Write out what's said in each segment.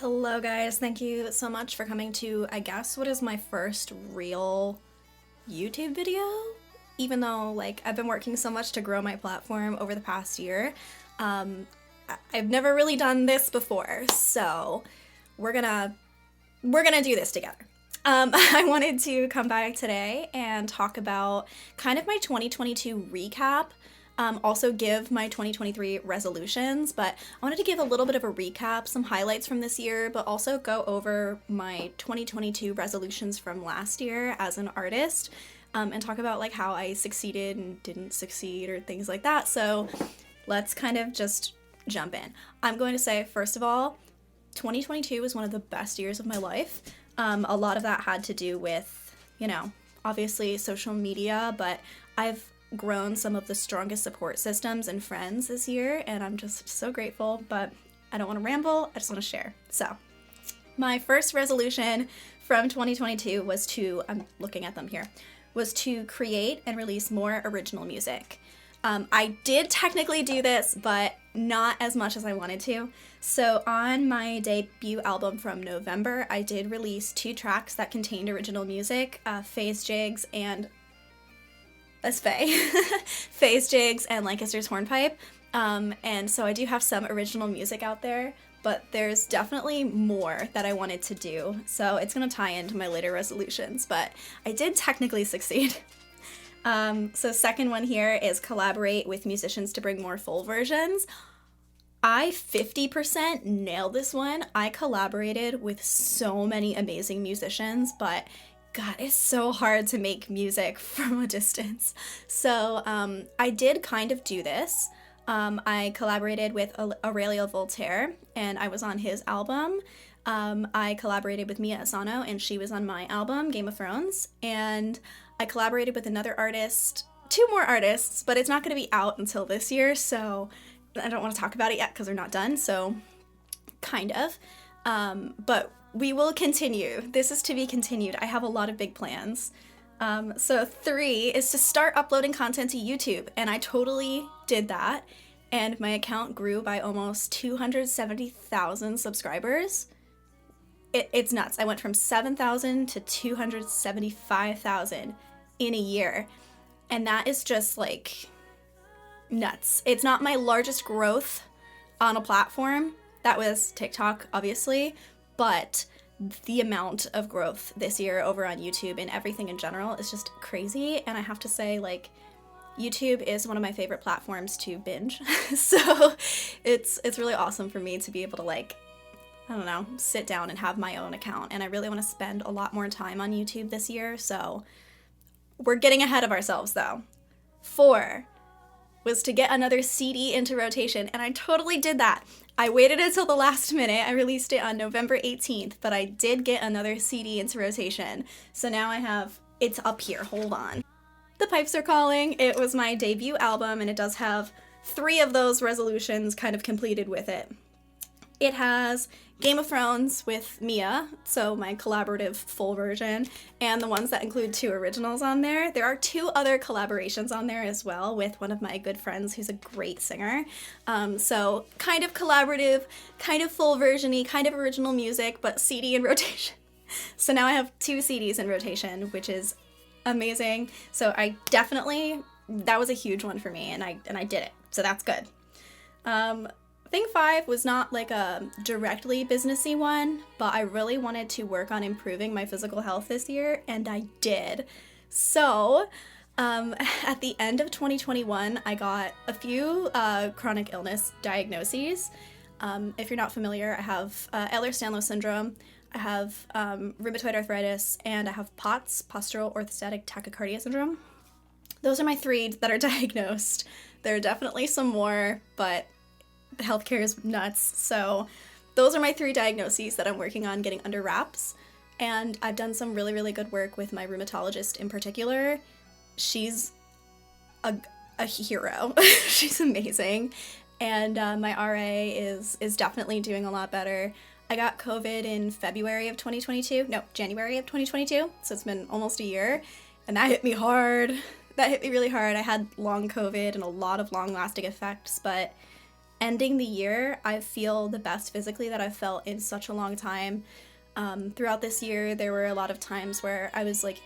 Hello guys, thank you so much for coming to, I guess, what is my first real YouTube video? Even though, I've been working so much to grow my platform over the past year, I've never really done this before, so we're gonna do this together. I wanted to come back today and talk about kind of my 2022 recap, also give my 2023 resolutions, but I wanted to give a little bit of a recap, some highlights from this year, but also go over my 2022 resolutions from last year as an artist, and talk about how I succeeded and didn't succeed or things like that. So let's kind of just jump in. I'm going to say, first of all, 2022 was one of the best years of my life. A lot of that had to do with, obviously social media, but I've grown some of the strongest support systems and friends this year, and I'm just so grateful, but I don't want to ramble, I just want to share. So, my first resolution from 2022 was to, I'm looking at them here, was to create and release more original music. I did technically do this, but not as much as I wanted to. So on my debut album from November, I did release 2 tracks that contained original music, Phase Jigs and Phase Jigs and Lancaster's Hornpipe. And so I do have some original music out there, but there's definitely more that I wanted to do. So it's gonna tie into my later resolutions, but I did technically succeed. So second one here is collaborate with musicians to bring more full versions. I 50% nailed this one. I collaborated with so many amazing musicians, but God, it's so hard to make music from a distance. So I did kind of do this. I collaborated with Aurelio Voltaire, and I was on his album. I collaborated with Mia Asano, and she was on my album, Game of Thrones. And I collaborated with another artist, 2 more artists, but it's not going to be out until this year, so I don't want to talk about it yet because they're not done, so kind of. But we will continue. This is to be continued. I have a lot of big plans. So 3 is to start uploading content to YouTube, and I totally did that, and my account grew by almost 270,000 subscribers. It's nuts. I went from 7,000 to 275,000 in a year, and that is just nuts. It's not my largest growth on a platform. That was TikTok, obviously, but the amount of growth this year over on YouTube and everything in general is just crazy. And I have to say, YouTube is one of my favorite platforms to binge. So it's really awesome for me to be able to I don't know, sit down and have my own account. And I really want to spend a lot more time on YouTube this year. So we're getting ahead of ourselves though. 4 was to get another CD into rotation, and I totally did that. I waited until the last minute. I released it on November 18th, but I did get another CD into rotation. So now it's up here, hold on. The Pipes Are Calling. It was my debut album, and it does have 3 of those resolutions kind of completed with it. It has Game of Thrones with Mia, so my collaborative full version, and the ones that include 2 originals on there. There are 2 other collaborations on there as well with one of my good friends who's a great singer. So kind of collaborative, kind of full version-y, kind of original music, but CD in rotation. So now I have 2 CDs in rotation, which is amazing. So that was a huge one for me, and I did it. So that's good. Thing 5 was not a directly businessy one, but I really wanted to work on improving my physical health this year, and I did. So, at the end of 2021, I got a few chronic illness diagnoses. If you're not familiar, I have Ehlers-Danlos syndrome, I have rheumatoid arthritis, and I have POTS, postural orthostatic tachycardia syndrome. Those are my 3 that are diagnosed. There are definitely some more, but healthcare is nuts. So those are my 3 diagnoses that I'm working on getting under wraps. And I've done some really, really good work with my rheumatologist in particular. She's a hero. She's amazing. And my RA is definitely doing a lot better. I got COVID in January of 2022. So it's been almost a year. And that hit me hard. That hit me really hard. I had long COVID and a lot of long-lasting effects, but ending the year, I feel the best physically that I've felt in such a long time. Throughout this year, there were a lot of times where I was like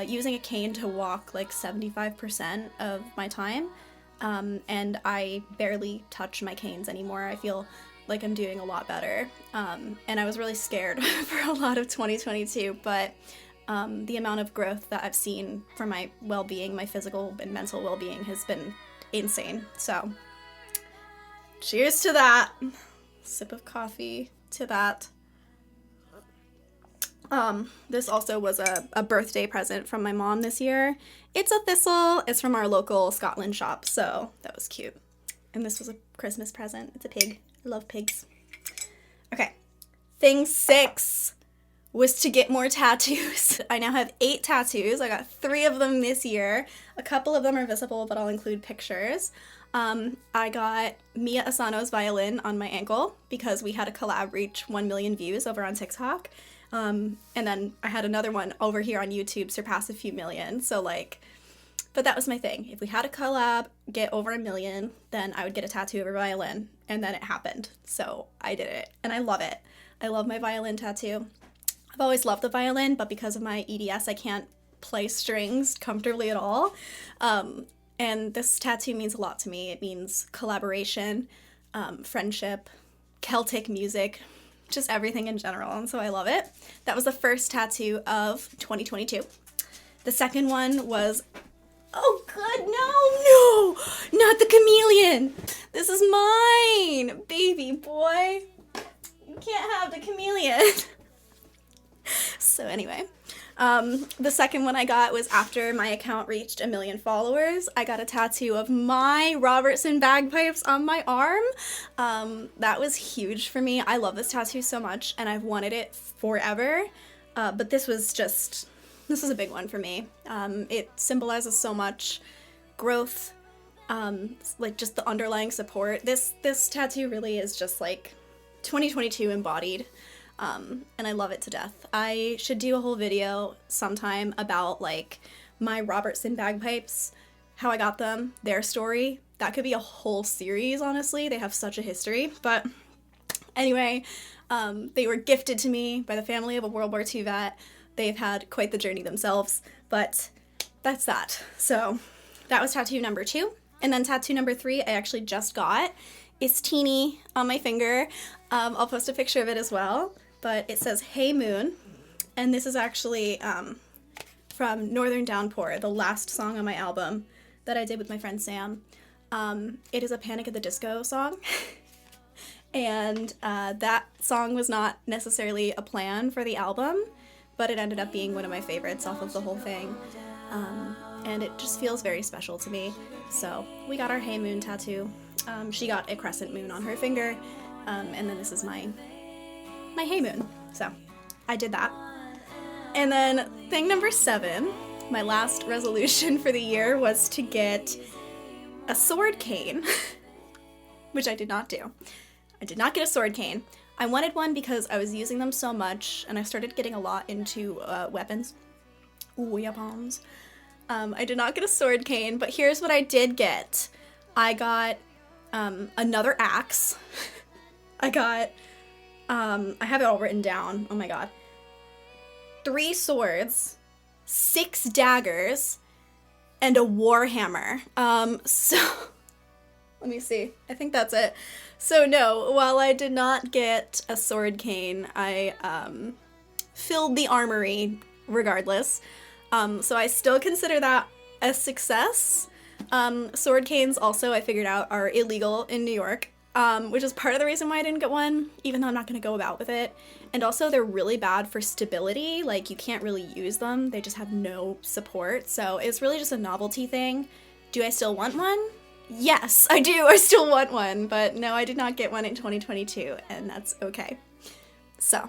using a cane to walk like 75% of my time, and I barely touch my canes anymore. I feel like I'm doing a lot better, and I was really scared for a lot of 2022, but the amount of growth that I've seen for my well-being, my physical and mental well-being, has been insane. So cheers to that. Sip of coffee to that. This also was a birthday present from my mom this year. It's a thistle. It's from our local Scotland shop, so that was cute. And this was a Christmas present. It's a pig. I love pigs. Okay. Thing 6 was to get more tattoos. I now have 8 tattoos. I got 3 of them this year. A couple of them are visible, but I'll include pictures. I got Mia Asano's violin on my ankle because we had a collab reach 1 million views over on TikTok. And then I had another one over here on YouTube surpass a few million. So like, but that was my thing. If we had a collab get over 1 million, then I would get a tattoo of a violin. And then it happened. So I did it. And I love it. I love my violin tattoo. I've always loved the violin, but because of my EDS, I can't play strings comfortably at all. And this tattoo means a lot to me. It means collaboration, friendship, Celtic music, just everything in general, and so I love it. That was the first tattoo of 2022. The second one was, oh god, no, not the chameleon. This is mine, baby boy. You can't have the chameleon. So anyway, the second one I got was after my account reached 1 million followers. I got a tattoo of my Robertson bagpipes on my arm. That was huge for me. I love this tattoo so much, and I've wanted it forever. But this was a big one for me. It symbolizes so much growth, like just the underlying support. This tattoo really is just like 2022 embodied. And I love it to death. I should do a whole video sometime about like my Robertson bagpipes, how I got them, their story. That could be a whole series, honestly. They have such a history. But anyway, they were gifted to me by the family of a World War II vet. They've had quite the journey themselves, but that's that. So that was tattoo number 2. And then tattoo number 3 I actually just got. It's teeny on my finger. I'll post a picture of it as well. But it says, "Hey Moon," and this is actually from Northern Downpour, the last song on my album that I did with my friend Sam. It is a Panic at the Disco song, and that song was not necessarily a plan for the album, but it ended up being one of my favorites off of the whole thing, and it just feels very special to me. So we got our Hey Moon tattoo. She got a crescent moon on her finger, and then this is my Hey Moon. So I did that. And then thing number 7, my last resolution for the year was to get a sword cane, which I did not do. I did not get a sword cane. I wanted one because I was using them so much, and I started getting a lot into weapons. Weapons. I did not get a sword cane, but here's what I did get. I got another axe. I got I have it all written down. Oh my god. 3 swords, 6 daggers, and a warhammer. So let me see. I think that's it. So no, while I did not get a sword cane, I filled the armory regardless. So I still consider that a success. Sword canes also, I figured out, are illegal in New York. Which is part of the reason why I didn't get one, even though I'm not going to go about with it. And also, they're really bad for stability. Like, you can't really use them. They just have no support. So it's really just a novelty thing. Do I still want one? Yes, I do. I still want one. But no, I did not get one in 2022, and that's okay. So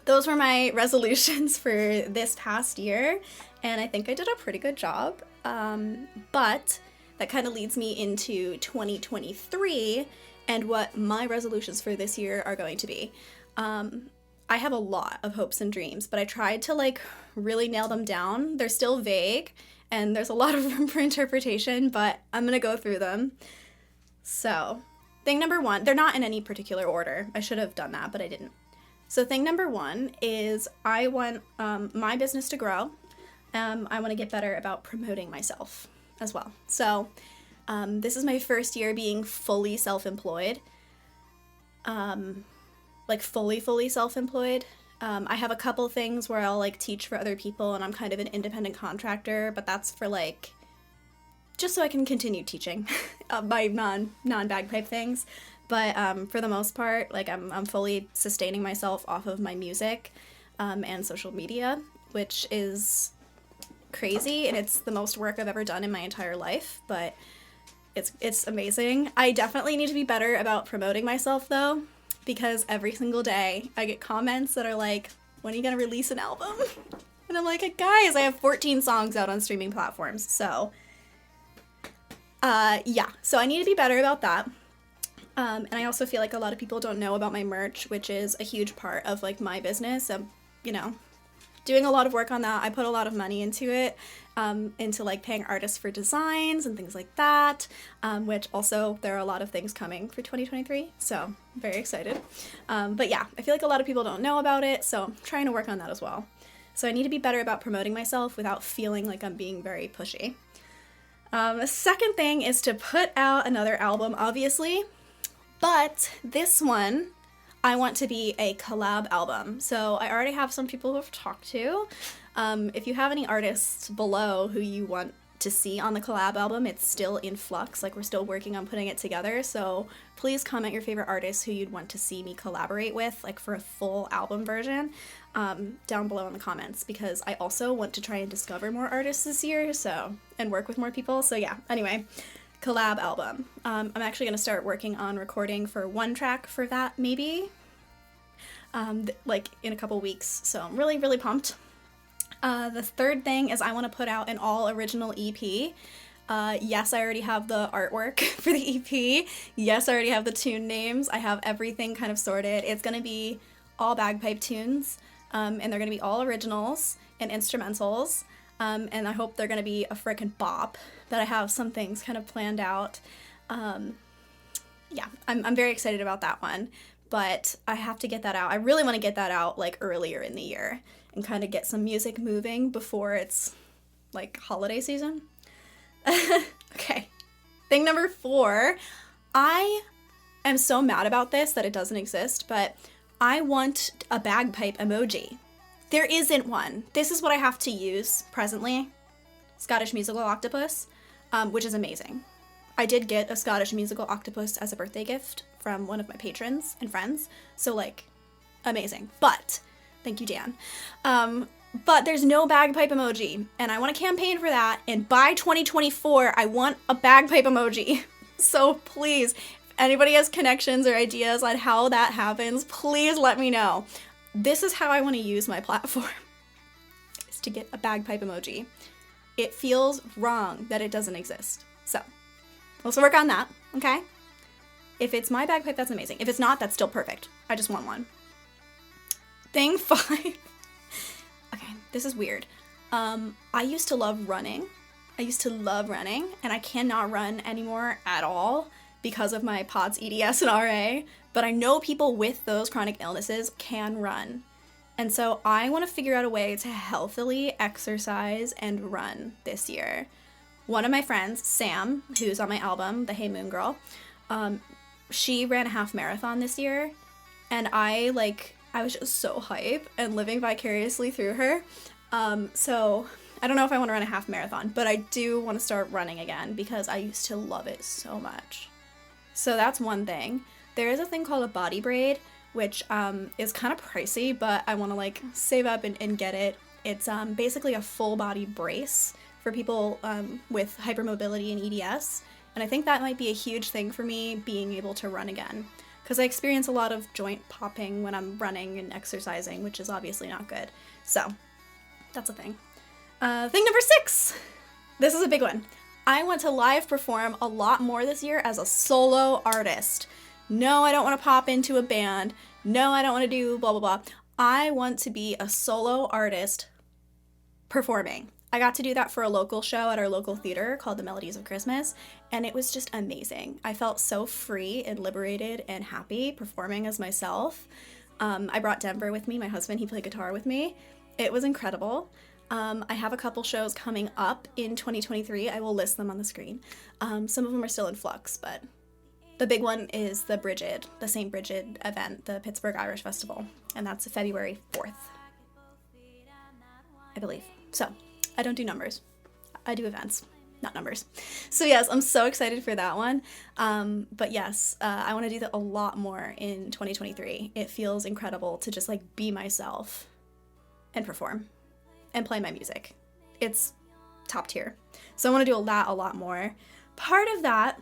those were my resolutions for this past year, and I think I did a pretty good job. But that kind of leads me into 2023 and what my resolutions for this year are going to be. I have a lot of hopes and dreams, but I tried to like really nail them down. They're still vague and there's a lot of room for interpretation, but I'm gonna go through them. So, thing number one, they're not in any particular order. I should have done that, but I didn't. So thing number one is I want my business to grow. I want to get better about promoting myself as well. So this is my first year being fully self-employed. Like fully self-employed. I have a couple things where I'll like teach for other people and I'm kind of an independent contractor, but that's for like just so I can continue teaching my non-bagpipe things. But for the most part, like I'm fully sustaining myself off of my music and social media, which is crazy, and it's the most work I've ever done in my entire life, but it's amazing. I definitely need to be better about promoting myself though, because every single day I get comments that are like, when are you gonna release an album? And I'm like, guys, I have 14 songs out on streaming platforms, so yeah, so I need to be better about that. And I also feel like a lot of people don't know about my merch, which is a huge part of like my business. You know, doing a lot of work on that. I put a lot of money into it, into like paying artists for designs and things like that, which also there are a lot of things coming for 2023. So I'm very excited. But yeah, I feel like a lot of people don't know about it. So I'm trying to work on that as well. So I need to be better about promoting myself without feeling like I'm being very pushy. The second thing is to put out another album, obviously. But this one, I want to be a collab album. So I already have some people who I've talked to. If you have any artists below who you want to see on the collab album, it's still in flux. Like, we're still working on putting it together. So please comment your favorite artists who you'd want to see me collaborate with, like for a full album version, down below in the comments, because I also want to try and discover more artists this year, and work with more people. So yeah, anyway. Collab album. I'm actually going to start working on recording for one track for that, maybe, like in a couple weeks, so I'm really, really pumped. The third thing is I want to put out an all-original EP. Yes, I already have the artwork for the EP. Yes, I already have the tune names. I have everything kind of sorted. It's going to be all bagpipe tunes, and they're going to be all originals and instrumentals. And I hope they're going to be a frickin' bop, but I have some things kind of planned out. Yeah, I'm very excited about that one, but I have to get that out. I really want to get that out like earlier in the year and kind of get some music moving before it's like holiday season. Okay, thing number 4, I am so mad about this that it doesn't exist, but I want a bagpipe emoji. There isn't one. This is what I have to use presently. Scottish musical octopus, which is amazing. I did get a Scottish musical octopus as a birthday gift from one of my patrons and friends, so like, amazing. But, thank you, Dan. But there's no bagpipe emoji, and I want to campaign for that, and by 2024, I want a bagpipe emoji. So please, if anybody has connections or ideas on how that happens, please let me know. This is how I want to use my platform, is to get a bagpipe emoji. It feels wrong that it doesn't exist. So, let's work on that, okay? If it's my bagpipe, that's amazing. If it's not, that's still perfect. I just want one. Thing 5. Okay, this is weird. I used to love running. And I cannot run anymore at all because of my POTS, EDS, and RA. But I know people with those chronic illnesses can run. And so I want to figure out a way to healthily exercise and run this year. One of my friends, Sam, who's on my album, the Hey Moon Girl, she ran a half marathon this year. And I was just so hype and living vicariously through her. So I don't know if I want to run a half marathon, but I do want to start running again because I used to love it so much. So that's one thing. There is a thing called a body braid, which is kind of pricey, but I want to like save up and get it. It's basically a full body brace for people with hypermobility and EDS. And I think that might be a huge thing for me being able to run again, because I experience a lot of joint popping when I'm running and exercising, which is obviously not good. So that's a thing. Thing number 6. This is a big one. I want to live perform a lot more this year as a solo artist. No, I don't want to pop into a band. No, I don't want to do blah, blah, blah. I want to be a solo artist performing. I got to do that for a local show at our local theater called The Melodies of Christmas, and it was just amazing. I felt so free and liberated and happy performing as myself. I brought Denver with me, my husband, he played guitar with me. It was incredible. I have a couple shows coming up in 2023. I will list them on the screen. Some of them are still in flux, but the big one is the St. Bridget event, the Pittsburgh Irish Festival, and that's February 4th, I believe. So, I don't do numbers. I do events, not numbers. So yes, I'm so excited for that one. But yes, I want to do that a lot more in 2023. It feels incredible to just like be myself and perform and play my music. It's top tier. So I want to do that a lot more. Part of that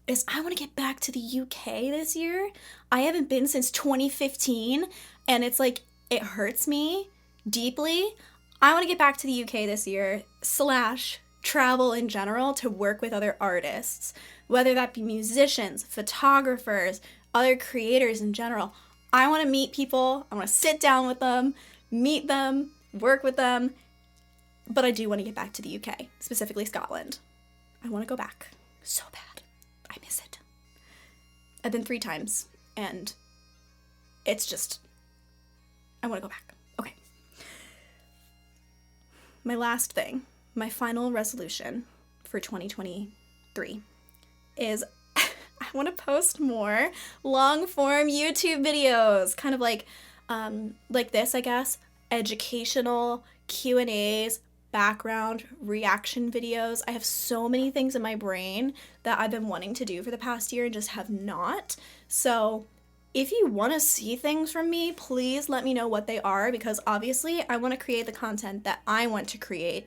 is I want to get back to the UK this year. I haven't been since 2015, and it's like, it hurts me deeply. I want to get back to the UK this year, / travel in general to work with other artists, whether that be musicians, photographers, other creators in general. I want to meet people. I want to sit down with them, meet them, work with them. But I do want to get back to the UK, specifically Scotland. I want to go back so bad. I miss it. I've been 3 times, and it's just, I want to go back. Okay. My last thing, my final resolution for 2023 is I want to post more long-form YouTube videos, kind of like this, I guess, educational Q&As, background reaction videos. I have so many things in my brain that I've been wanting to do for the past year and just have not. So if you want to see things from me, please let me know what they are, because obviously I want to create the content that I want to create,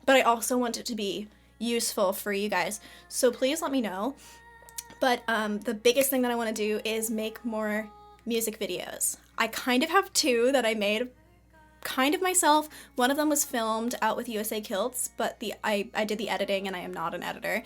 but I also want it to be useful for you guys. So please let me know. But the biggest thing that I want to do is make more music videos. I kind of have 2 that I made kind of myself. One of them was filmed out with USA Kilts, but I did the editing, and I am not an editor.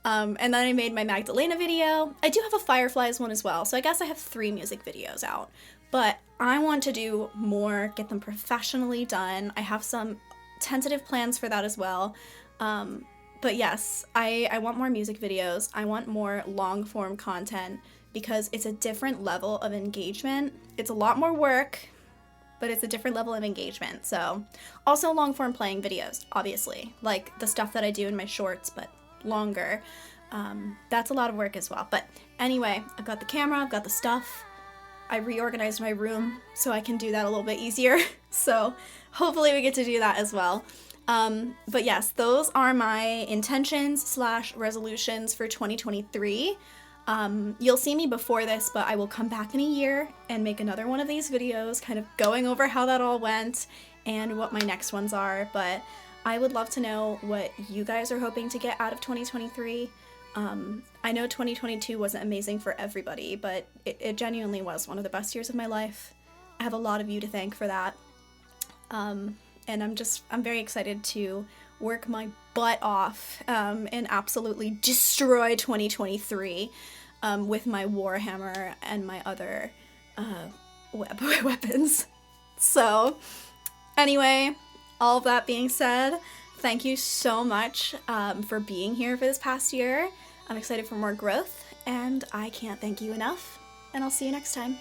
And then I made my Magdalena video. I do have a Fireflies one as well, so I guess I have 3 music videos out. But I want to do more, get them professionally done. I have some tentative plans for that as well. But yes, I want more music videos. I want more long-form content, because it's a different level of engagement. It's a lot more work, but it's a different level of engagement. So also long-form playing videos, obviously, like the stuff that I do in my shorts, but longer. That's a lot of work as well. But anyway, I've got the camera, I've got the stuff. I reorganized my room so I can do that a little bit easier. So hopefully we get to do that as well. But yes, those are my intentions / resolutions for 2023. You'll see me before this, but I will come back in a year and make another one of these videos, kind of going over how that all went and what my next ones are. But I would love to know what you guys are hoping to get out of 2023. I know 2022 wasn't amazing for everybody, but it genuinely was one of the best years of my life. I have a lot of you to thank for that. And I'm very excited to work my butt off and absolutely destroy 2023 with my Warhammer and my other weapons. So anyway, all of that being said, thank you so much for being here for this past year. I'm excited for more growth, and I can't thank you enough, and I'll see you next time.